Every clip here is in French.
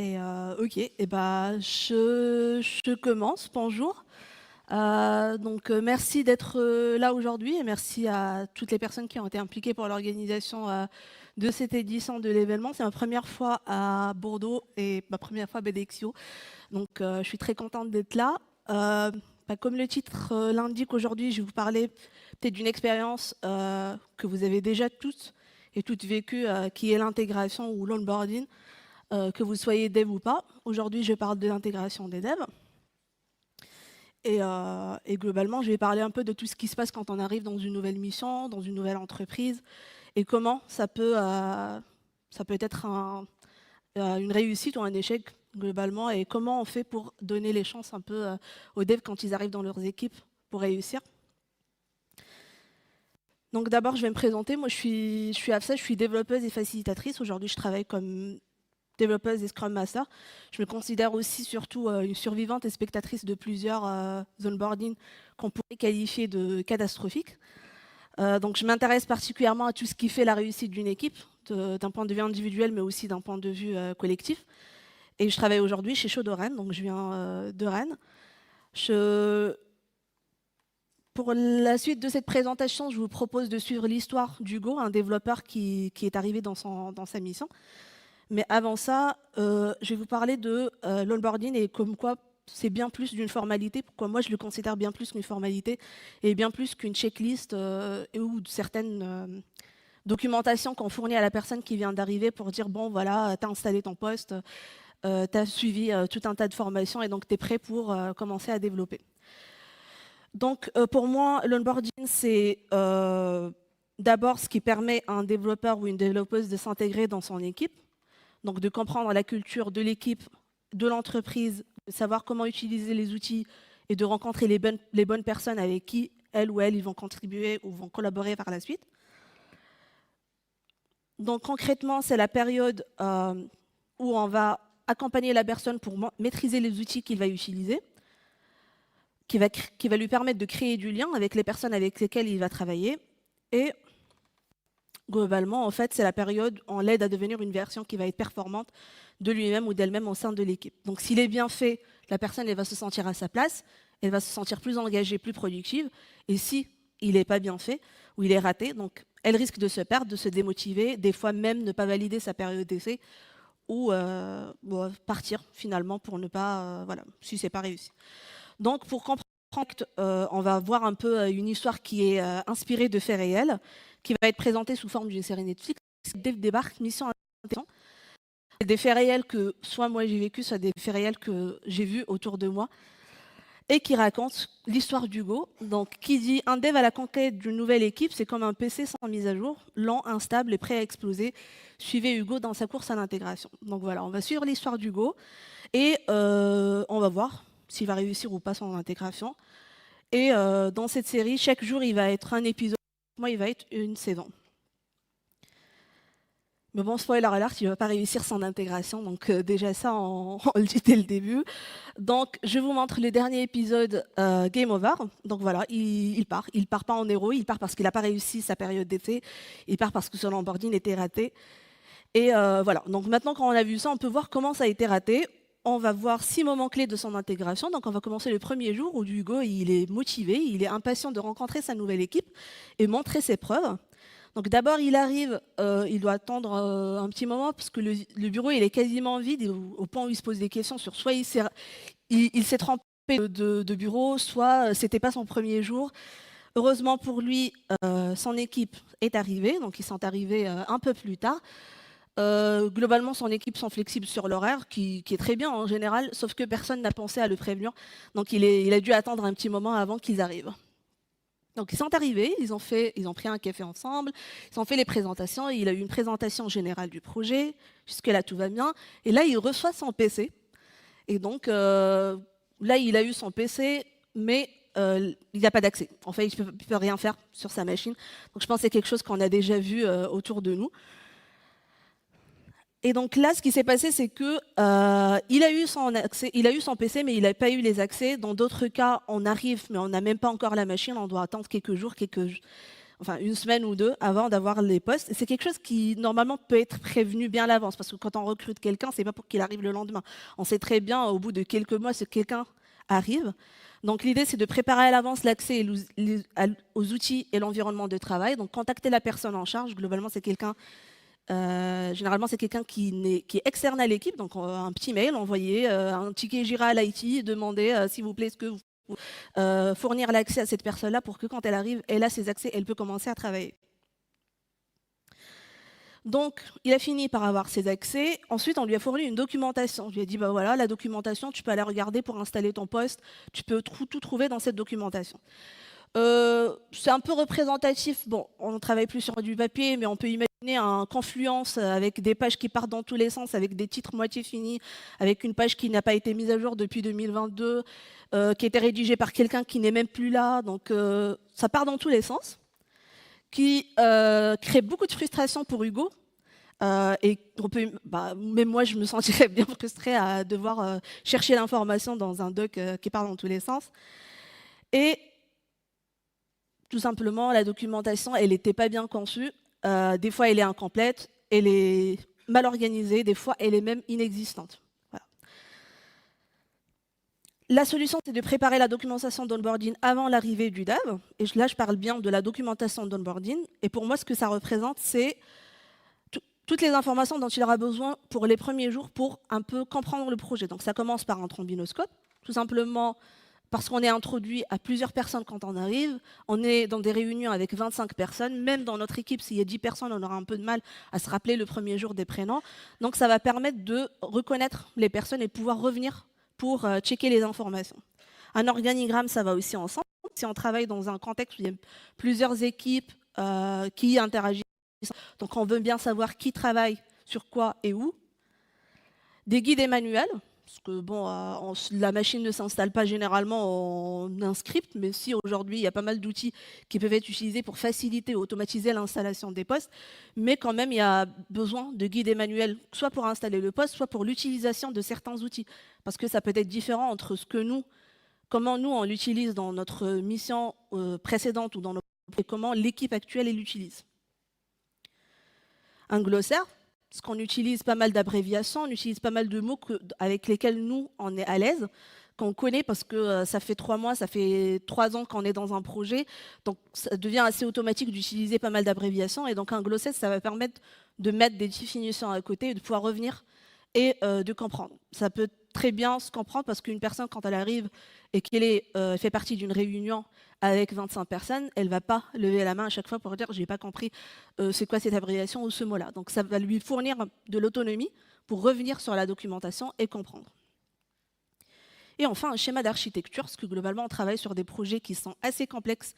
Ok, je commence. Bonjour. Merci d'être là aujourd'hui et merci à toutes les personnes qui ont été impliquées pour l'organisation de cette édition de l'événement. C'est ma première fois à Bordeaux et ma première fois à BDXIO. Je suis très contente d'être là. Comme le titre l'indique, aujourd'hui, je vais vous parler peut-être d'une expérience que vous avez déjà toutes et toutes vécue, qui est l'intégration ou l'onboarding. Que vous soyez dev ou pas. Aujourd'hui, je parle de l'intégration des devs. Et globalement, je vais parler un peu de tout ce qui se passe quand on arrive dans une nouvelle mission, dans une nouvelle entreprise, et comment ça peut être une réussite ou un échec globalement, et comment on fait pour donner les chances un peu aux devs quand ils arrivent dans leurs équipes pour réussir. Donc d'abord, je vais me présenter. Moi, je suis Afsa, je suis développeuse et facilitatrice. Aujourd'hui, je travaille comme développeuse et Scrum Master. Je me considère aussi surtout une survivante et spectatrice de plusieurs onboarding qu'on pourrait qualifier de catastrophiques. Donc je m'intéresse particulièrement à tout ce qui fait la réussite d'une équipe, d'un point de vue individuel, mais aussi d'un point de vue collectif. Et je travaille aujourd'hui chez Chaud de Rennes, donc je viens de Rennes. Pour la suite de cette présentation, je vous propose de suivre l'histoire d'Hugo, un développeur qui est arrivé dans sa mission. Mais avant ça, je vais vous parler de l'onboarding et comme quoi c'est bien plus d'une formalité, pourquoi moi je le considère bien plus qu'une formalité et bien plus qu'une checklist ou certaines documentations qu'on fournit à la personne qui vient d'arriver pour dire bon voilà, tu as installé ton poste, tu as suivi tout un tas de formations et donc tu es prêt pour commencer à développer. Donc pour moi, l'onboarding c'est d'abord ce qui permet à un développeur ou une développeuse de s'intégrer dans son équipe. Donc de comprendre la culture de l'équipe, de l'entreprise, de savoir comment utiliser les outils et de rencontrer les bonnes personnes avec qui, elles ou elles, ils vont contribuer ou vont collaborer par la suite. Donc concrètement, c'est la période où on va accompagner la personne pour maîtriser les outils qu'il va utiliser, qui va lui permettre de créer du lien avec les personnes avec lesquelles il va travailler. Et globalement, en fait, c'est la période où on l'aide à devenir une version qui va être performante de lui-même ou d'elle-même au sein de l'équipe. Donc s'il est bien fait, la personne elle va se sentir à sa place, elle va se sentir plus engagée, plus productive. Et si il n'est pas bien fait ou il est raté, donc elle risque de se perdre, de se démotiver, des fois même ne pas valider sa période d'essai ou partir finalement pour ne pas, voilà, si c'est pas réussi. Donc pour comprendre, on va voir un peu une histoire qui est inspirée de faits réels, qui va être présentée sous forme d'une série Netflix. Dev débarque, mission intéressante. Des faits réels que soit moi j'ai vécu, soit des faits réels que j'ai vus autour de moi, et qui racontent l'histoire d'Hugo. Donc qui dit un dev à la conquête d'une nouvelle équipe, c'est comme un PC sans mise à jour, lent, instable et prêt à exploser. Suivez Hugo dans sa course à l'intégration. Donc voilà, on va suivre l'histoire d'Hugo et on va voir s'il va réussir ou pas son intégration. Et dans cette série, chaque jour, il va être un épisode. Moi, il va être une saison. Mais bon, spoiler alert, il ne va pas réussir son intégration. Donc déjà ça, on le dit dès le début. Donc je vous montre le dernier épisode, Game Over. Donc voilà, il part. Il part pas en héros, il part parce qu'il n'a pas réussi sa période d'essai. Il part parce que son onboarding était raté. Et voilà, donc maintenant quand on a vu ça, on peut voir comment ça a été raté. On va voir 6 moments clés de son intégration. Donc on va commencer le premier jour où Hugo il est motivé, il est impatient de rencontrer sa nouvelle équipe et montrer ses preuves. Donc d'abord il arrive, il doit attendre un petit moment parce que le bureau il est quasiment vide au point où il se pose des questions sur soit il s'est trompé de bureau, soit c'était pas son premier jour. Heureusement pour lui, son équipe est arrivée, donc ils sont arrivés un peu plus tard. Globalement, son équipe sont flexibles sur l'horaire, qui est très bien en général, sauf que personne n'a pensé à le prévenir. Donc il a dû attendre un petit moment avant qu'ils arrivent. Donc ils sont arrivés, ils ont pris un café ensemble, ils ont fait les présentations, et il a eu une présentation générale du projet, jusque-là tout va bien, et là il reçoit son PC. Et donc là il a eu son PC, mais il n'y a pas d'accès. En fait, il ne peut rien faire sur sa machine. Donc je pense que c'est quelque chose qu'on a déjà vu autour de nous. Et donc là, ce qui s'est passé, c'est que il a eu son PC, mais il n'a pas eu les accès. Dans d'autres cas, on arrive, mais on n'a même pas encore la machine. On doit attendre quelques jours, enfin une semaine ou deux avant d'avoir les postes. Et c'est quelque chose qui normalement peut être prévenu bien à l'avance, parce que quand on recrute quelqu'un, c'est pas pour qu'il arrive le lendemain. On sait très bien au bout de quelques mois si quelqu'un arrive. Donc l'idée, c'est de préparer à l'avance l'accès aux outils et l'environnement de travail. Donc contacter la personne en charge. Globalement, c'est quelqu'un, généralement, c'est quelqu'un qui est externe à l'équipe. Donc un petit mail, envoyer un ticket Jira à l'IT, demander s'il vous plaît, est-ce que vous pouvez fournir l'accès à cette personne-là pour que quand elle arrive, elle a ses accès, elle peut commencer à travailler. Donc, il a fini par avoir ses accès. Ensuite, on lui a fourni une documentation. Je lui ai dit, bah voilà, la documentation, tu peux aller regarder pour installer ton poste. Tu peux tout trouver dans cette documentation. C'est un peu représentatif. Bon, on ne travaille plus sur du papier, mais on peut imaginer un Confluence avec des pages qui partent dans tous les sens, avec des titres moitié finis, avec une page qui n'a pas été mise à jour depuis 2022, qui a été rédigée par quelqu'un qui n'est même plus là. Donc, ça part dans tous les sens, qui crée beaucoup de frustration pour Hugo. Et même moi, je me sentirais bien frustrée à devoir chercher l'information dans un doc qui part dans tous les sens. Et tout simplement, la documentation, elle n'était pas bien conçue. Des fois, elle est incomplète, elle est mal organisée, des fois, elle est même inexistante. Voilà. La solution, c'est de préparer la documentation d'onboarding avant l'arrivée du dev. Et là, je parle bien de la documentation d'onboarding. Et pour moi, ce que ça représente, c'est toutes les informations dont il aura besoin pour les premiers jours pour un peu comprendre le projet. Donc ça commence par un trombinoscope, tout simplement parce qu'on est introduit à plusieurs personnes quand on arrive. On est dans des réunions avec 25 personnes. Même dans notre équipe, s'il y a 10 personnes, on aura un peu de mal à se rappeler le premier jour des prénoms. Donc ça va permettre de reconnaître les personnes et pouvoir revenir pour checker les informations. Un organigramme, ça va aussi ensemble. Si on travaille dans un contexte où il y a plusieurs équipes qui interagissent, donc on veut bien savoir qui travaille sur quoi et où. Des guides et manuels, parce que bon, la machine ne s'installe pas généralement en un script, mais si aujourd'hui il y a pas mal d'outils qui peuvent être utilisés pour faciliter ou automatiser l'installation des postes, mais quand même il y a besoin de guides et manuels, soit pour installer le poste, soit pour l'utilisation de certains outils, parce que ça peut être différent entre ce que comment nous on l'utilise dans notre mission précédente ou dans et comment l'équipe actuelle l'utilise. Un glossaire, parce qu'on utilise pas mal d'abréviations, on utilise pas mal de mots avec lesquels nous, on est à l'aise, qu'on connaît parce que ça fait 3 mois, ça fait 3 ans qu'on est dans un projet, donc ça devient assez automatique d'utiliser pas mal d'abréviations, et donc un glossaire, ça va permettre de mettre des définitions à côté et de pouvoir revenir et de comprendre. Ça peut très bien se comprendre parce qu'une personne, quand elle arrive et qu'elle fait partie d'une réunion avec 25 personnes, elle ne va pas lever la main à chaque fois pour dire « j'ai pas compris c'est quoi cette abréviation ou ce mot-là ». Donc ça va lui fournir de l'autonomie pour revenir sur la documentation et comprendre. Et enfin, un schéma d'architecture, parce que globalement, on travaille sur des projets qui sont assez complexes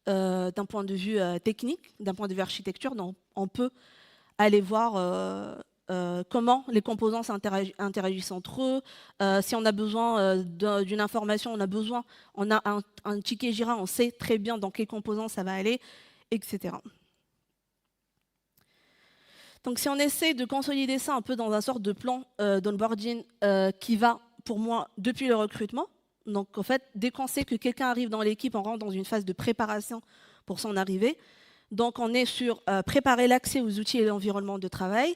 d'un point de vue technique, d'un point de vue architecture, donc on peut aller voir comment les composants interagissent entre eux. Si on a besoin d'une information, on a un ticket Jira, on sait très bien dans quels composants ça va aller, etc. Donc si on essaie de consolider ça un peu dans un sorte de plan d'onboarding qui va, pour moi, depuis le recrutement, donc en fait, dès qu'on sait que quelqu'un arrive dans l'équipe, on rentre dans une phase de préparation pour son arrivée. Donc on est sur préparer l'accès aux outils et l'environnement de travail,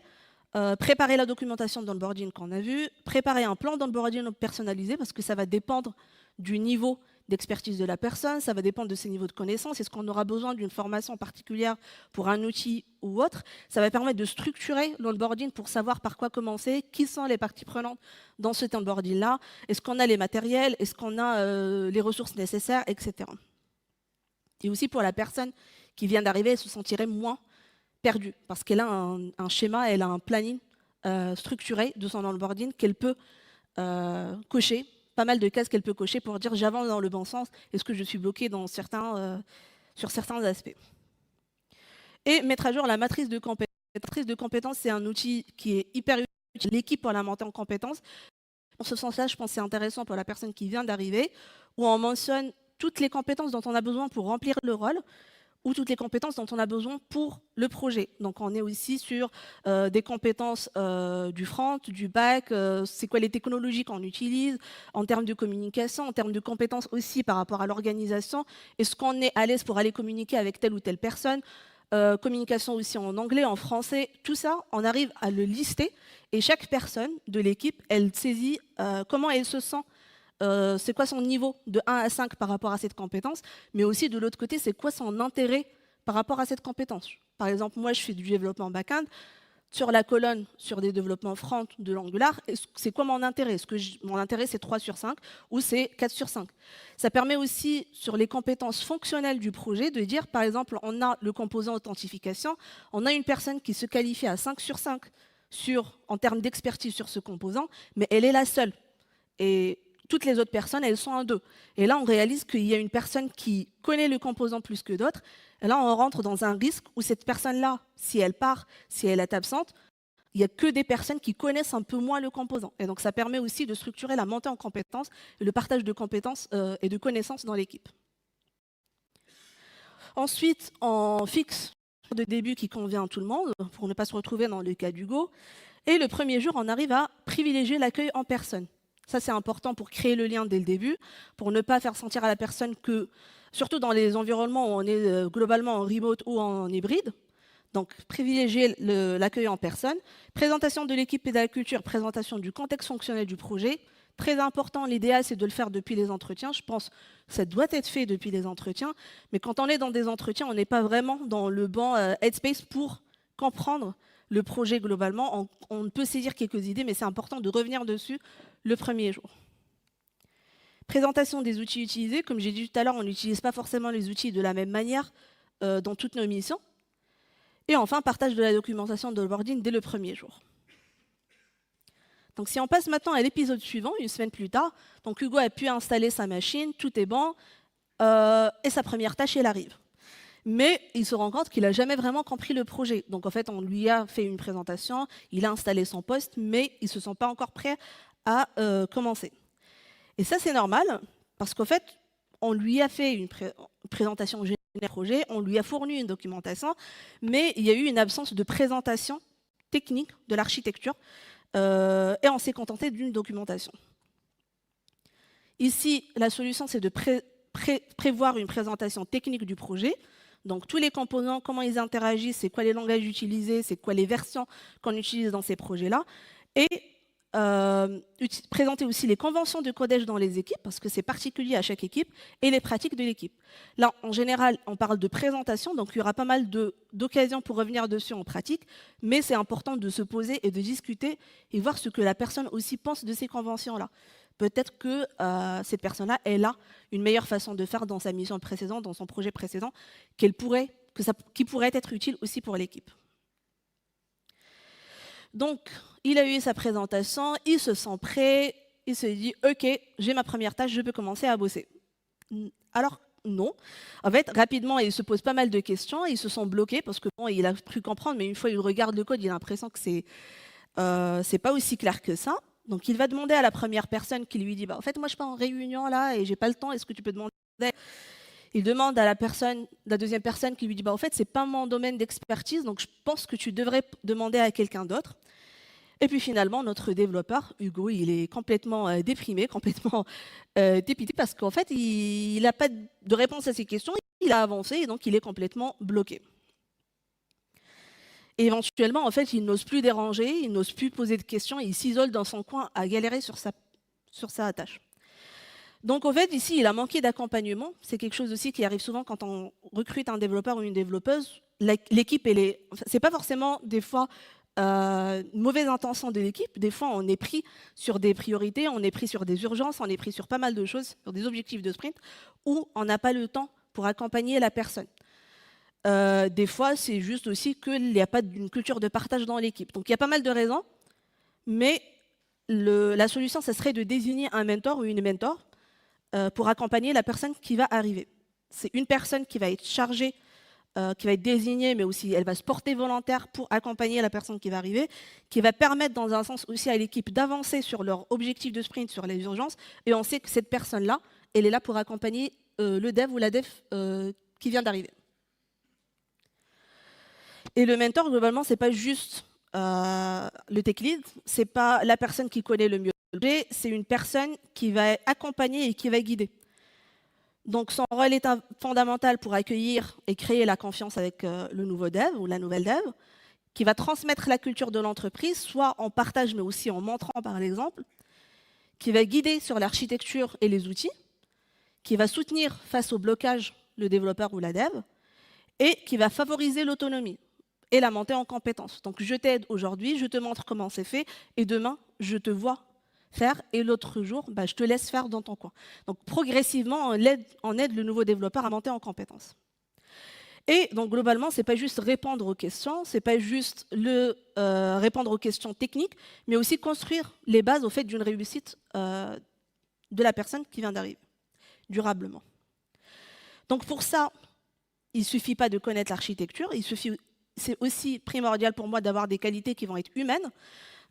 préparer la documentation d'onboarding qu'on a vu, préparer un plan d'onboarding personnalisé parce que ça va dépendre du niveau d'expertise de la personne, ça va dépendre de ses niveaux de connaissances. Est-ce qu'on aura besoin d'une formation particulière pour un outil ou autre? Ça va permettre de structurer l'onboarding pour savoir par quoi commencer, qui sont les parties prenantes dans cet onboarding-là, est-ce qu'on a les matériels, est-ce qu'on a les ressources nécessaires, etc. Et aussi pour la personne qui vient d'arriver, elle se sentirait moins perdue parce qu'elle a un schéma, elle a un planning structuré de son onboarding qu'elle peut cocher, pas mal de cases qu'elle peut cocher pour dire j'avance dans le bon sens, est-ce que je suis bloqué dans sur certains aspects. Et mettre à jour la matrice de compétences. La matrice de compétences, c'est un outil qui est hyper utile, l'équipe pour la montée en compétences. Dans ce sens-là, je pense que c'est intéressant pour la personne qui vient d'arriver, où on mentionne toutes les compétences dont on a besoin pour remplir le rôle, ou toutes les compétences dont on a besoin pour le projet. Donc on est aussi sur des compétences du front, du back, c'est quoi les technologies qu'on utilise, en termes de communication, en termes de compétences aussi par rapport à l'organisation. Est-ce qu'on est à l'aise pour aller communiquer avec telle ou telle personne? Communication aussi en anglais, en français, tout ça, on arrive à le lister et chaque personne de l'équipe, elle saisit comment elle se sent, c'est quoi son niveau de 1 à 5 par rapport à cette compétence, mais aussi de l'autre côté, c'est quoi son intérêt par rapport à cette compétence. Par exemple, moi, je fais du développement back-end. Sur la colonne, sur des développements front de l'Angular, c'est quoi mon intérêt? Est-ce que mon intérêt, c'est 3 sur 5 ou c'est 4 sur 5? Ça permet aussi, sur les compétences fonctionnelles du projet, de dire, par exemple, on a le composant authentification, on a une personne qui se qualifie à 5 sur 5 en termes d'expertise sur ce composant, mais elle est la seule. Et toutes les autres personnes, elles sont en 2. Et là, on réalise qu'il y a une personne qui connaît le composant plus que d'autres. Et là, on rentre dans un risque où cette personne-là, si elle part, si elle est absente, il n'y a que des personnes qui connaissent un peu moins le composant. Et donc, ça permet aussi de structurer la montée en compétences et le partage de compétences et de connaissances dans l'équipe. Ensuite, on fixe de début qui convient à tout le monde pour ne pas se retrouver dans le cas du Go. Et le premier jour, on arrive à privilégier l'accueil en personne. Ça, c'est important pour créer le lien dès le début, pour ne pas faire sentir à la personne que, surtout dans les environnements où on est globalement en remote ou en hybride, donc privilégier l'accueil en personne, présentation de l'équipe et de la culture, présentation du contexte fonctionnel du projet. Très important, l'idéal, c'est de le faire depuis les entretiens. Je pense que ça doit être fait depuis les entretiens, mais quand on est dans des entretiens, on n'est pas vraiment dans le bon headspace pour comprendre le projet globalement. On peut saisir quelques idées, mais c'est important de revenir dessus le premier jour. Présentation des outils utilisés. Comme j'ai dit tout à l'heure, on n'utilise pas forcément les outils de la même manière dans toutes nos missions. Et enfin, partage de la documentation de l'onboarding dès le premier jour. Donc si on passe maintenant à l'épisode suivant, une semaine plus tard, donc Hugo a pu installer sa machine, tout est bon, et sa première tâche, elle arrive. Mais il se rend compte qu'il n'a jamais vraiment compris le projet. Donc en fait, on lui a fait une présentation, il a installé son poste, mais il ne se sent pas encore prêt à commencer. Et ça, c'est normal, parce qu'en fait, on lui a fait une présentation générale du projet, on lui a fourni une documentation, mais il y a eu une absence de présentation technique de l'architecture, et on s'est contenté d'une documentation. Ici, la solution, c'est de prévoir une présentation technique du projet. Donc, tous les composants, comment ils interagissent, c'est quoi les langages utilisés, c'est quoi les versions qu'on utilise dans ces projets-là. Et présenter aussi les conventions de codage dans les équipes, parce que c'est particulier à chaque équipe, et les pratiques de l'équipe. Là, en général, on parle de présentation, donc il y aura pas mal d'occasions pour revenir dessus en pratique, mais c'est important de se poser et de discuter et voir ce que la personne aussi pense de ces conventions-là. Peut-être que cette personne-là, elle a une meilleure façon de faire dans sa mission précédente, dans son projet précédent, qui pourrait être utile aussi pour l'équipe. Donc, il a eu sa présentation, il se sent prêt, il se dit « Ok, j'ai ma première tâche, je peux commencer à bosser ». Alors, non. En fait, rapidement, il se pose pas mal de questions, il se sent bloqué parce que bon, il a cru comprendre, mais une fois il regarde le code, il a l'impression que c'est pas aussi clair que ça. Donc, il va demander à la première personne qui lui dit « En fait, moi, je suis pas en réunion là et j'ai pas le temps, est-ce que tu peux demander ?» Il demande à la deuxième personne qui lui dit « En fait, c'est pas mon domaine d'expertise, donc je pense que tu devrais demander à quelqu'un d'autre. » Et puis finalement, notre développeur, Hugo, il est complètement déprimé, complètement dépité, parce qu'en fait, il n'a pas de réponse à ses questions, il a avancé, et donc il est complètement bloqué. Et éventuellement, en fait, il n'ose plus déranger, il n'ose plus poser de questions, il s'isole dans son coin à galérer sur sa tâche. Donc, en fait, ici, il a manqué d'accompagnement. C'est quelque chose aussi qui arrive souvent quand on recrute un développeur ou une développeuse. L'équipe, c'est pas forcément des fois une mauvaise intention de l'équipe. Des fois, on est pris sur des priorités, on est pris sur des urgences, on est pris sur pas mal de choses, sur des objectifs de sprint, où on n'a pas le temps pour accompagner la personne. Des fois, c'est juste aussi qu'il n'y a pas d'une culture de partage dans l'équipe. Donc, il y a pas mal de raisons, mais la solution, ce serait de désigner un mentor ou une mentor pour accompagner la personne qui va arriver. C'est une personne qui va être chargée, qui va être désignée, mais aussi elle va se porter volontaire pour accompagner la personne qui va arriver, qui va permettre dans un sens aussi à l'équipe d'avancer sur leur objectif de sprint, sur les urgences, et on sait que cette personne-là, elle est là pour accompagner le dev ou la dev qui vient d'arriver. Et le mentor, globalement, c'est pas juste le tech lead, c'est pas la personne qui connaît le mieux le projet, c'est une personne qui va accompagner et qui va guider. Donc son rôle est fondamental pour accueillir et créer la confiance avec le nouveau dev ou la nouvelle dev, qui va transmettre la culture de l'entreprise, soit en partage mais aussi en montrant par l'exemple, qui va guider sur l'architecture et les outils, qui va soutenir face au blocage le développeur ou la dev, et qui va favoriser l'autonomie et la montée en compétences. Donc je t'aide aujourd'hui, je te montre comment c'est fait, et demain, je te vois faire, et l'autre jour, je te laisse faire dans ton coin. Donc progressivement, on aide le nouveau développeur à monter en compétences. Et donc globalement, ce n'est pas juste répondre aux questions, ce n'est pas juste répondre aux questions techniques, mais aussi construire les bases au fait d'une réussite de la personne qui vient d'arriver, durablement. Donc pour ça, il ne suffit pas de connaître l'architecture, c'est aussi primordial pour moi d'avoir des qualités qui vont être humaines.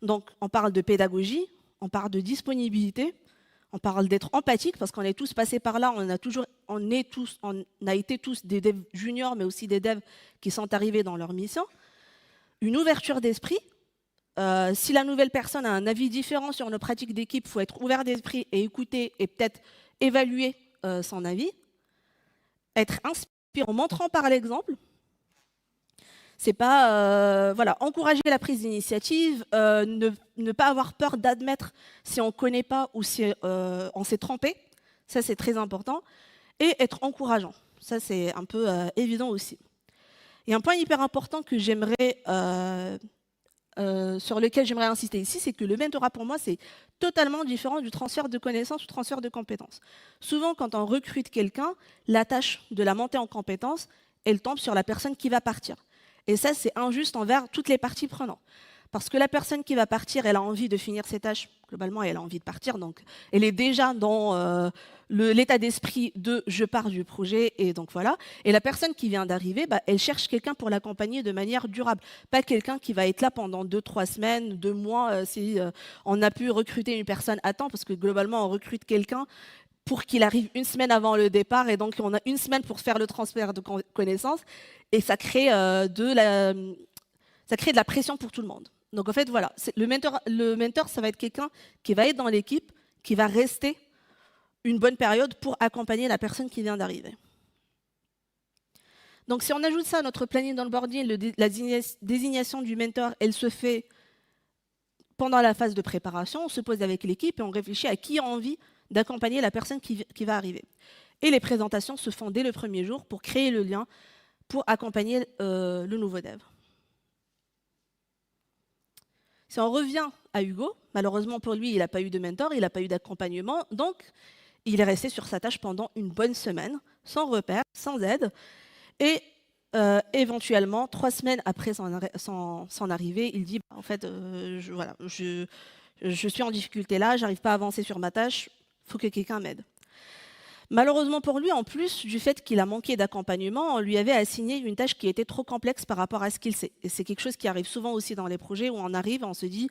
Donc on parle de pédagogie, on parle de disponibilité, on parle d'être empathique parce qu'on est tous passés par là, on a été tous des devs juniors, mais aussi des devs qui sont arrivés dans leur mission. Une ouverture d'esprit. Si la nouvelle personne a un avis différent sur nos pratiques d'équipe, il faut être ouvert d'esprit et écouter et peut-être évaluer son avis. Être inspirant en montrant par l'exemple. C'est pas encourager la prise d'initiative, ne pas avoir peur d'admettre si on ne connaît pas ou si on s'est trompé. Ça, c'est très important. Et être encourageant. Ça, c'est un peu évident aussi. Et un point hyper important que sur lequel j'aimerais insister ici, c'est que le mentorat, pour moi, c'est totalement différent du transfert de connaissances ou transfert de compétences. Souvent, quand on recrute quelqu'un, la tâche de la montée en compétences, elle tombe sur la personne qui va partir. Et ça, c'est injuste envers toutes les parties prenantes. Parce que la personne qui va partir, elle a envie de finir ses tâches. Globalement, elle a envie de partir. Donc, elle est déjà dans l'état d'esprit de « je pars du projet ». Et donc, voilà. Et la personne qui vient d'arriver, elle cherche quelqu'un pour l'accompagner de manière durable. Pas quelqu'un qui va être là pendant 2-3 semaines, 2 mois, si on a pu recruter une personne à temps. Parce que globalement, on recrute quelqu'un pour qu'il arrive 1 semaine avant le départ, et donc on a 1 semaine pour faire le transfert de connaissances, et ça crée de la pression pour tout le monde. Donc en fait, voilà, le mentor, ça va être quelqu'un qui va être dans l'équipe, qui va rester une bonne période pour accompagner la personne qui vient d'arriver. Donc si on ajoute ça à notre planning d'onboarding, la désignation du mentor, elle se fait pendant la phase de préparation, on se pose avec l'équipe et on réfléchit à qui a envie d'accompagner la personne qui va arriver. Et les présentations se font dès le premier jour pour créer le lien, pour accompagner le nouveau dev. Si on revient à Hugo, malheureusement pour lui, il n'a pas eu de mentor, il n'a pas eu d'accompagnement, donc il est resté sur sa tâche pendant une bonne semaine, sans repère, sans aide, et éventuellement, 3 semaines après son arrivée, il dit en fait, je suis en difficulté là, j'arrive pas à avancer sur ma tâche, il faut que quelqu'un m'aide. Malheureusement pour lui, en plus du fait qu'il a manqué d'accompagnement, on lui avait assigné une tâche qui était trop complexe par rapport à ce qu'il sait. Et c'est quelque chose qui arrive souvent aussi dans les projets où on arrive, on se dit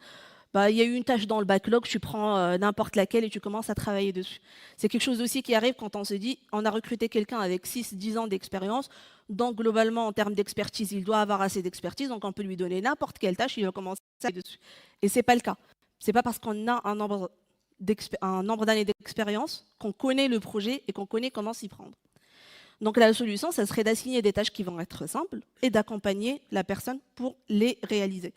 il y a eu une tâche dans le backlog, tu prends n'importe laquelle et tu commences à travailler dessus. C'est quelque chose aussi qui arrive quand on se dit on a recruté quelqu'un avec 6-10 ans d'expérience, donc globalement en termes d'expertise, il doit avoir assez d'expertise, donc on peut lui donner n'importe quelle tâche, il va commencer à travailler dessus. Et ce n'est pas le cas. Ce n'est pas parce qu'on a un nombre d'années d'expérience qu'on connaît le projet et qu'on connaît comment s'y prendre. Donc la solution, ça serait d'assigner des tâches qui vont être simples et d'accompagner la personne pour les réaliser.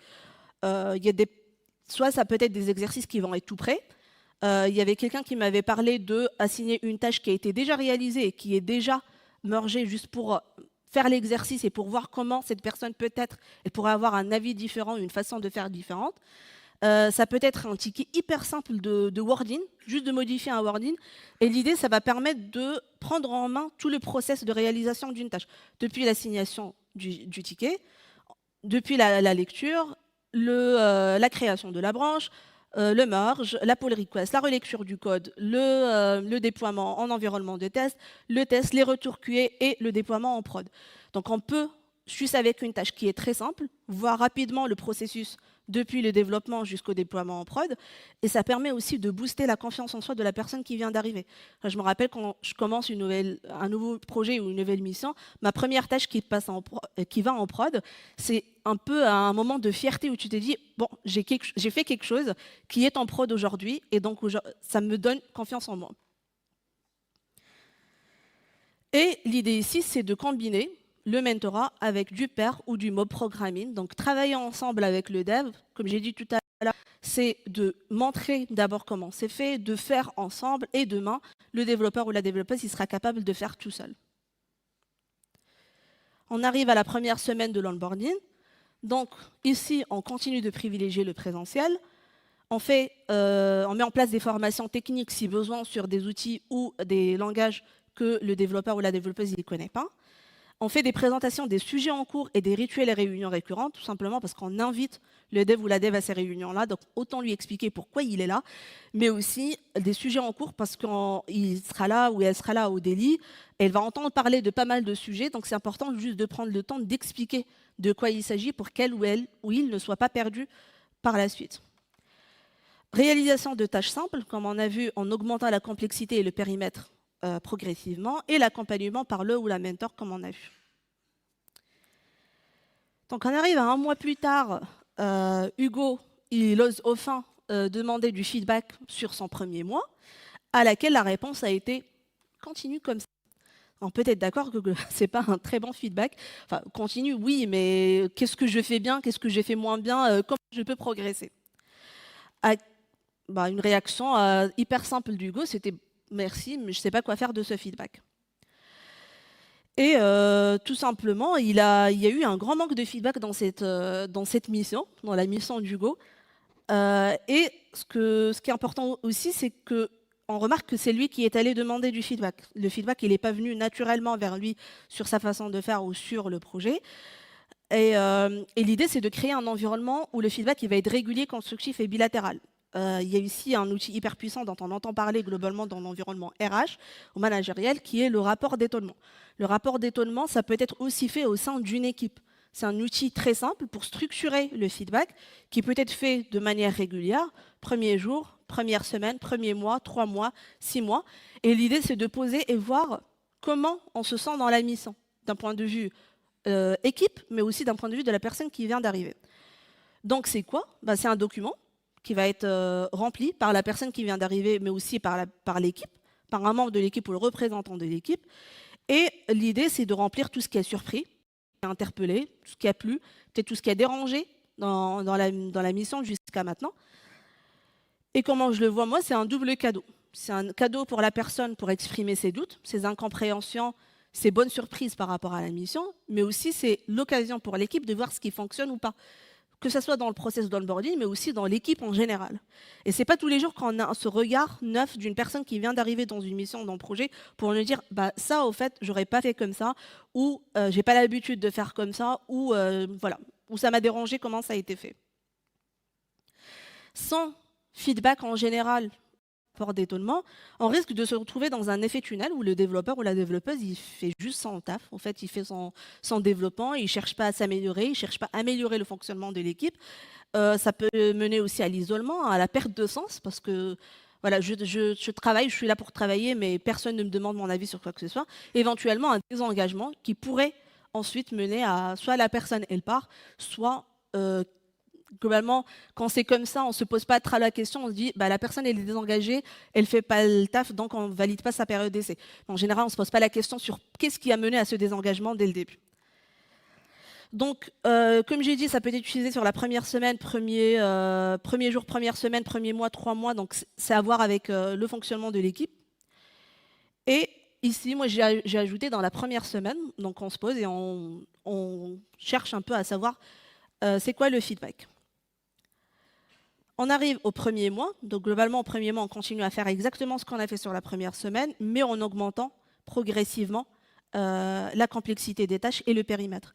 Soit ça peut être des exercices qui vont être tout prêts. Il y avait quelqu'un qui m'avait parlé d'assigner une tâche qui a été déjà réalisée et qui est déjà mergée juste pour faire l'exercice et pour voir comment cette personne peut-être, elle pourrait avoir un avis différent, une façon de faire différente. Ça peut être un ticket hyper simple de wording, juste de modifier un wording. Et l'idée, ça va permettre de prendre en main tout le process de réalisation d'une tâche. Depuis l'assignation du ticket, depuis la lecture, la création de la branche, le merge, la pull request, la relecture du code, le déploiement en environnement de test, le test, les retours QA et le déploiement en prod. Donc on peut juste avec une tâche qui est très simple, voir rapidement le processus depuis le développement jusqu'au déploiement en prod. Et ça permet aussi de booster la confiance en soi de la personne qui vient d'arriver. Je me rappelle quand je commence un nouveau projet ou une nouvelle mission, ma première tâche qui va en prod, c'est un peu un moment de fierté où tu te dis, bon, j'ai fait quelque chose qui est en prod aujourd'hui et donc ça me donne confiance en moi. Et l'idée ici, c'est de combiner le mentorat avec du pair ou du mob programming. Donc, travailler ensemble avec le dev, comme j'ai dit tout à l'heure, c'est de montrer d'abord comment c'est fait, de faire ensemble, et demain, le développeur ou la développeuse, il sera capable de faire tout seul. On arrive à la première semaine de l'onboarding. Donc, ici, on continue de privilégier le présentiel. On met en place des formations techniques, si besoin, sur des outils ou des langages que le développeur ou la développeuse ne connaît pas. On fait des présentations des sujets en cours et des rituels et réunions récurrentes, tout simplement parce qu'on invite le dev ou la dev à ces réunions-là. Donc, autant lui expliquer pourquoi il est là, mais aussi des sujets en cours parce qu'il sera là ou elle sera là au daily. Elle va entendre parler de pas mal de sujets. Donc, c'est important juste de prendre le temps d'expliquer de quoi il s'agit pour qu'elle ou il ne soit pas perdu par la suite. Réalisation de tâches simples, comme on a vu, en augmentant la complexité et le périmètre progressivement, et l'accompagnement par le ou la mentor, comme on a vu. Donc, on arrive à un mois plus tard. Hugo, il ose enfin demander du feedback sur son premier mois, à laquelle la réponse a été « continue comme ça ». On peut être d'accord que ce n'est pas un très bon feedback. Enfin, continue, oui, mais qu'est-ce que je fais bien, qu'est-ce que j'ai fait moins bien, comment je peux progresser? Une réaction hyper simple d'Hugo, c'était « merci, mais je ne sais pas quoi faire de ce feedback ». Et tout simplement, il y a eu un grand manque de feedback dans cette mission, dans la mission d'Hugo. Et ce qui est important aussi, c'est qu'on remarque que c'est lui qui est allé demander du feedback. Le feedback, il n'est pas venu naturellement vers lui sur sa façon de faire ou sur le projet. Et l'idée, c'est de créer un environnement où le feedback il va être régulier, constructif et bilatéral. Il y a ici un outil hyper puissant dont on entend parler globalement dans l'environnement RH ou managériel, qui est le rapport d'étonnement. Le rapport d'étonnement, ça peut être aussi fait au sein d'une équipe. C'est un outil très simple pour structurer le feedback, qui peut être fait de manière régulière, premier jour, première semaine, premier mois, 3 mois, 6 mois. Et l'idée, c'est de poser et voir comment on se sent dans la mission, d'un point de vue équipe, mais aussi d'un point de vue de la personne qui vient d'arriver. Donc, c'est quoi? C'est un document qui va être rempli par la personne qui vient d'arriver, mais aussi par l'équipe, par un membre de l'équipe ou le représentant de l'équipe. Et l'idée, c'est de remplir tout ce qui a surpris, tout ce qui a interpellé, tout ce qui a plu, peut-être tout ce qui a dérangé dans la mission jusqu'à maintenant. Et comment je le vois, moi, c'est un double cadeau. C'est un cadeau pour la personne pour exprimer ses doutes, ses incompréhensions, ses bonnes surprises par rapport à la mission, mais aussi c'est l'occasion pour l'équipe de voir ce qui fonctionne ou pas, que ce soit dans le process d'onboarding, mais aussi dans l'équipe en général. Et ce n'est pas tous les jours qu'on a ce regard neuf d'une personne qui vient d'arriver dans une mission, dans le projet, pour nous dire ça, au fait, j'aurais pas fait comme ça, ou j'ai pas l'habitude de faire comme ça, ou voilà, ou ça m'a dérangé comment ça a été fait. Sans feedback en général, rapport d'étonnement, on risque de se retrouver dans un effet tunnel où le développeur ou la développeuse, il fait juste son taf. En fait, il fait son développement, il ne cherche pas à s'améliorer, il ne cherche pas à améliorer le fonctionnement de l'équipe. Ça peut mener aussi à l'isolement, à la perte de sens, parce que voilà, je travaille, je suis là pour travailler, mais personne ne me demande mon avis sur quoi que ce soit. Éventuellement, un désengagement qui pourrait ensuite mener à soit la personne, elle part, soit globalement, quand c'est comme ça, on ne se pose pas trop la question, on se dit la personne elle est désengagée, elle ne fait pas le taf, donc on ne valide pas sa période d'essai. En général, on ne se pose pas la question sur qu'est-ce qui a mené à ce désengagement dès le début. Donc, comme j'ai dit, ça peut être utilisé sur la première semaine, premier jour, première semaine, premier mois, 3 mois, donc c'est à voir avec le fonctionnement de l'équipe. Et ici, moi, j'ai ajouté dans la première semaine, donc on se pose et on cherche un peu à savoir c'est quoi le feedback. On arrive au premier mois, donc globalement au premier mois on continue à faire exactement ce qu'on a fait sur la première semaine, mais en augmentant progressivement la complexité des tâches et le périmètre.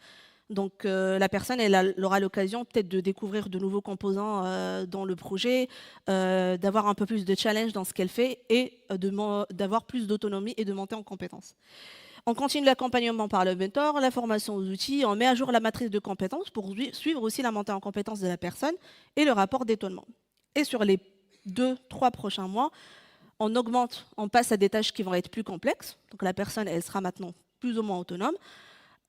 Donc la personne elle aura l'occasion peut-être de découvrir de nouveaux composants dans le projet, d'avoir un peu plus de challenge dans ce qu'elle fait et d'avoir plus d'autonomie et de monter en compétences. On continue l'accompagnement par le mentor, la formation aux outils, on met à jour la matrice de compétences pour suivre aussi la montée en compétences de la personne et le rapport d'étonnement. Et sur les 2-3 prochains mois, on passe à des tâches qui vont être plus complexes. Donc la personne, elle sera maintenant plus ou moins autonome.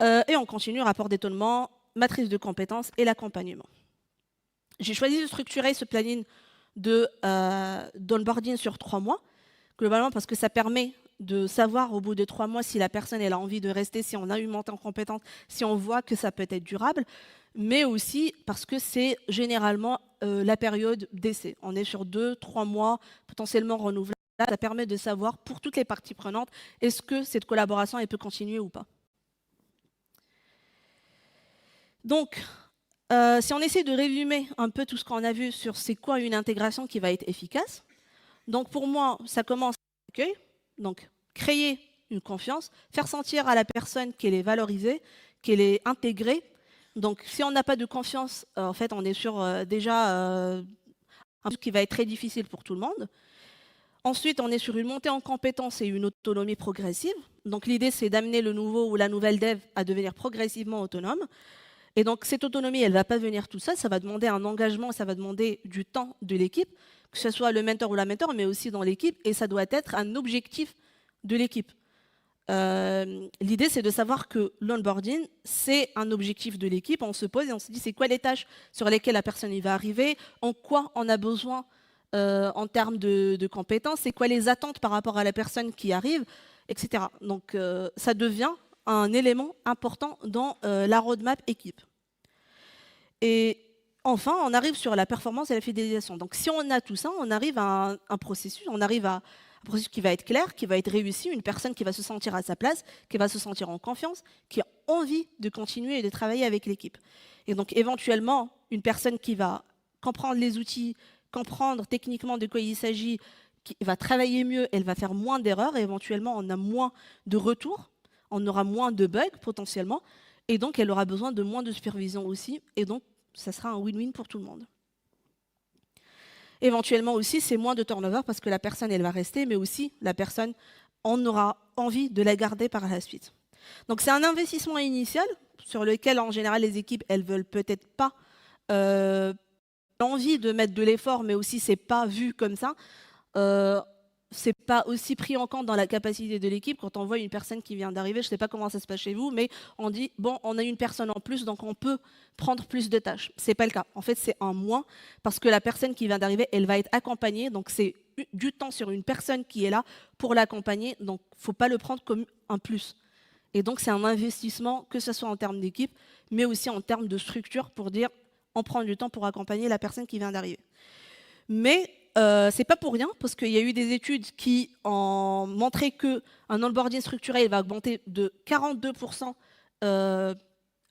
Et on continue rapport d'étonnement, matrice de compétences et l'accompagnement. J'ai choisi de structurer ce planning d'onboarding sur 3 mois, globalement parce que ça permet de savoir au bout de 3 mois si la personne elle a envie de rester, si on a une montée en compétences, si on voit que ça peut être durable, mais aussi parce que c'est généralement la période d'essai. On est sur 2-3 mois potentiellement renouvelables. Ça permet de savoir pour toutes les parties prenantes, est-ce que cette collaboration elle peut continuer ou pas. Donc, si on essaie de résumer un peu tout ce qu'on a vu sur c'est quoi une intégration qui va être efficace, donc pour moi, ça commence par l'accueil, donc créer une confiance, faire sentir à la personne qu'elle est valorisée, qu'elle est intégrée. Donc si on n'a pas de confiance, en fait, on est sur déjà un truc qui va être très difficile pour tout le monde. Ensuite, on est sur une montée en compétences et une autonomie progressive. Donc l'idée, c'est d'amener le nouveau ou la nouvelle dev à devenir progressivement autonome. Et donc cette autonomie, elle ne va pas venir tout seul, ça va demander un engagement, ça va demander du temps de l'équipe, que ce soit le mentor ou la mentor, mais aussi dans l'équipe, et ça doit être un objectif de l'équipe. L'idée, c'est de savoir que l'onboarding, c'est un objectif de l'équipe. On se pose et on se dit, c'est quoi les tâches sur lesquelles la personne y va arriver, en quoi on a besoin en termes de compétences, c'est quoi les attentes par rapport à la personne qui arrive, etc. Donc, ça devient un élément important dans la roadmap équipe. Et enfin, on arrive sur la performance et la fidélisation. Donc, si on a tout ça, on arrive à un processus, un processus qui va être clair, qui va être réussi, une personne qui va se sentir à sa place, qui va se sentir en confiance, qui a envie de continuer et de travailler avec l'équipe. Et donc, éventuellement, une personne qui va comprendre les outils, comprendre techniquement de quoi il s'agit, qui va travailler mieux, elle va faire moins d'erreurs, et éventuellement, on a moins de retours, on aura moins de bugs potentiellement, et donc elle aura besoin de moins de supervision aussi, et donc ça sera un win-win pour tout le monde. Éventuellement aussi, c'est moins de turnover parce que la personne, elle va rester, mais aussi la personne, on aura envie de la garder par la suite. Donc c'est un investissement initial sur lequel, en général, les équipes, elles veulent peut-être pas l'envie de mettre de l'effort, mais aussi c'est pas vu comme ça. C'est pas aussi pris en compte dans la capacité de l'équipe. Quand on voit une personne qui vient d'arriver, je sais pas comment ça se passe chez vous, mais on dit, bon, on a une personne en plus, donc on peut prendre plus de tâches. C'est pas le cas. En fait, c'est un moins, parce que la personne qui vient d'arriver, elle va être accompagnée, donc c'est du temps sur une personne qui est là pour l'accompagner, donc faut pas le prendre comme un plus. Et donc, c'est un investissement, que ce soit en termes d'équipe, mais aussi en termes de structure, pour dire, on prend du temps pour accompagner la personne qui vient d'arriver. Mais c'est pas pour rien, parce qu'il y a eu des études qui ont montré qu'un onboarding structuré il va augmenter de 42%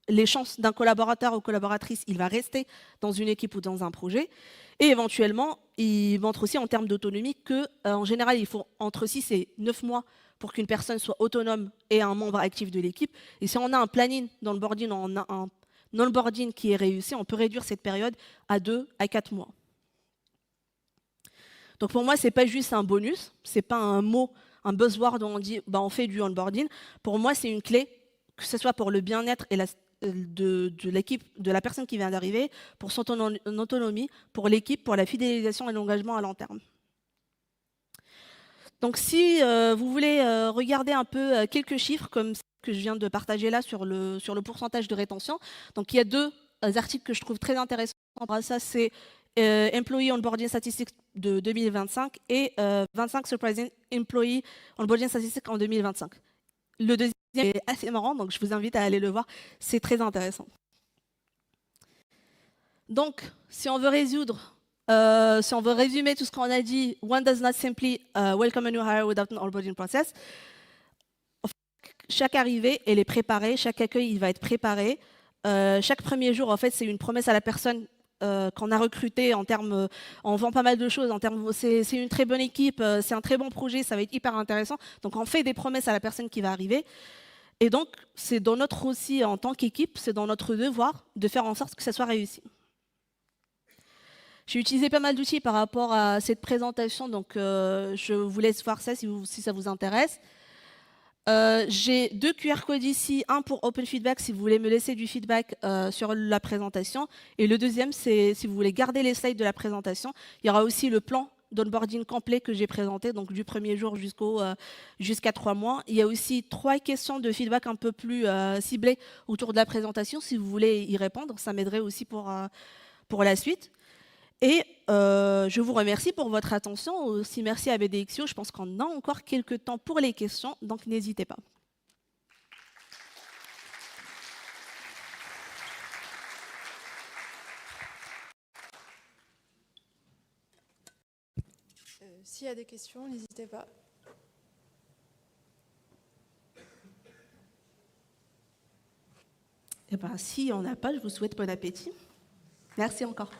les chances d'un collaborateur ou collaboratrice, il va rester dans une équipe ou dans un projet. Et éventuellement, il montre aussi en termes d'autonomie qu'en général, il faut entre 6 et 9 mois pour qu'une personne soit autonome et un membre actif de l'équipe. Et si on a un planning d'onboarding, on a un onboarding qui est réussi, on peut réduire cette période à 2 à 4 mois. Donc pour moi, ce n'est pas juste un bonus, ce n'est pas un mot, un buzzword où on dit bah, on fait du onboarding. Pour moi, c'est une clé, que ce soit pour le bien-être et de l'équipe, de la personne qui vient d'arriver, pour son autonomie, pour l'équipe, pour la fidélisation et l'engagement à long terme. Donc si vous voulez regarder un peu quelques chiffres comme ce que je viens de partager là sur le pourcentage de rétention, donc il y a deux articles que je trouve très intéressants. Ça, c'est Employee Onboarding Statistics de 2025 et 25 Surprising Employee Onboarding Statistics en 2025. Le deuxième est assez marrant, donc je vous invite à aller le voir, c'est très intéressant. Donc, si on veut résumer tout ce qu'on a dit, one does not simply welcome a new hire without an onboarding process. Chaque arrivée, elle est préparée, chaque accueil, il va être préparé. Chaque premier jour, en fait, c'est une promesse à la personne qu'on a recruté en termes, on vend pas mal de choses, c'est une très bonne équipe, c'est un très bon projet, ça va être hyper intéressant. Donc on fait des promesses à la personne qui va arriver. Et donc c'est dans notre aussi, en tant qu'équipe, c'est dans notre devoir de faire en sorte que ça soit réussi. J'ai utilisé pas mal d'outils par rapport à cette présentation, donc je vous laisse voir ça si ça vous intéresse. J'ai 2 QR codes ici, un pour Open Feedback si vous voulez me laisser du feedback sur la présentation, et le deuxième c'est si vous voulez garder les slides de la présentation. Il y aura aussi le plan d'onboarding complet que j'ai présenté, donc du premier jour jusqu'à 3 mois. Il y a aussi 3 questions de feedback un peu plus ciblées autour de la présentation, si vous voulez y répondre, ça m'aiderait aussi pour la suite. Et je vous remercie pour votre attention. Aussi, merci à BDXio. Je pense qu'on a encore quelques temps pour les questions, donc n'hésitez pas. S'il y a des questions, n'hésitez pas. Eh bien, si on n'a pas, je vous souhaite bon appétit. Merci encore.